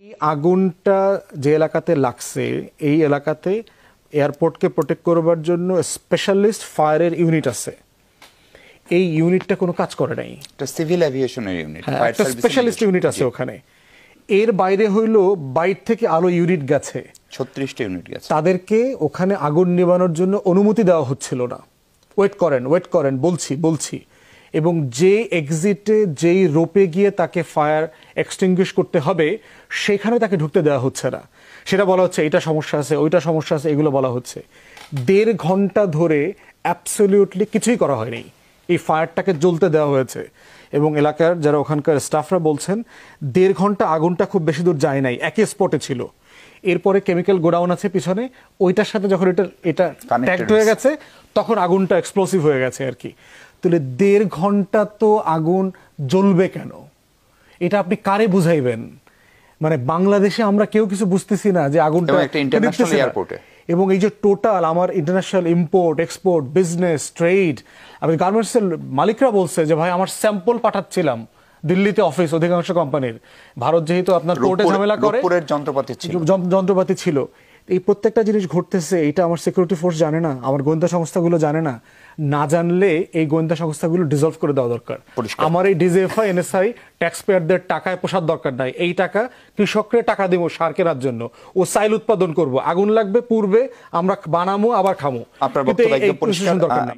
এই আগুনটা যে এলাকাতে লাগছে এই এলাকাতে এয়ারপোর্টকে প্রোটেক্ট করবার জন্য স্পেশালিস্ট ফায়ারের ইউনিট আছে। এই ইউনিটটা কোনো কাজ করে নাই। এটা সিভিল এভিয়েশনের ইউনিট, একটা স্পেশালিস্ট ইউনিট আছে ওখানে। এর বাইরে হইলো বাইর থেকে আলো ইউনিট গেছে 36টা ইউনিট গেছে। তাদেরকে ওখানে আগুন নেভানোর জন্য অনুমতি দেওয়া হচ্ছিল না। ওয়েট করেন বলছি এবং যে এক্সিটে যেই রোপে গিয়ে তাকে ফায়ার এক্সটিংগুইশ করতে হবে সেখানে তাকে ঢুকতে দেওয়া হচ্ছে না। সেটা বলা হচ্ছে এটা সমস্যা আছে, ওইটা সমস্যা আছে, এগুলো বলা হচ্ছে। 1.5 ঘন্টা ধরে অ্যাবসলিউটলি কিছুই করা হয়নি, এই ফায়ারটাকে জ্বলতে দেওয়া হয়েছে। এবং এলাকার যারা ওখানকার স্টাফরা বলছেন 1.5 ঘন্টা আগুনটা খুব বেশি দূর যায় নাই, একই স্পটে ছিল। এরপরে কেমিক্যাল গোডাউন আছে পিছনে, ওইটার সাথে যখন এটা ট্যাগড হয়ে গেছে তখন আগুনটা এক্সপ্লোসিভ হয়ে গেছে আর কি। তাহলে 1.5 ঘন্টা তো আগুন জ্বলবে কেন, এটা আপনি কারে বুঝাইবেন? মানে বাংলাদেশে আমরা কেউ কিছু বুঝতেছি না যে আগুনটা একটা ইন্টারন্যাশনাল এয়ারপোর্টে। এবং এই যে টোটাল আমার international import export business trade, আমি গার্মেন্টসের মালিকরা বলছে যে ভাই আমার স্যাম্পল পাঠাচ্ছিলাম দিল্লিতে অফিস অধিকাংশ কোম্পানির, ভারত যেহেতু আপনার কোর্টে ঝামেলা করে যন্ত্রপাতি ছিল। এই প্রত্যেকটা জিনিস ঘটতেছে, এটা আমার সিকিউরিটি ফোর্স জানে না, আমার গোয়েন্দা সংস্থাগুলো জানে না। না জানলে এই গোয়েন্দা সংস্থাগুলো ডিসলভ করে দেওয়া দরকার। আমার এই ডিজিএফআই এনএসআই ট্যাক্স পেয়ারদের টাকায় পোষার দরকার নাই। এই টাকা কৃষককে টাকা দিব সার কেনার জন্য, ও সাইল উৎপাদন করব, আগুন লাগবে পূর্বে আমরা বানামো আবার খামো, কিন্তু এই দরকার নাই।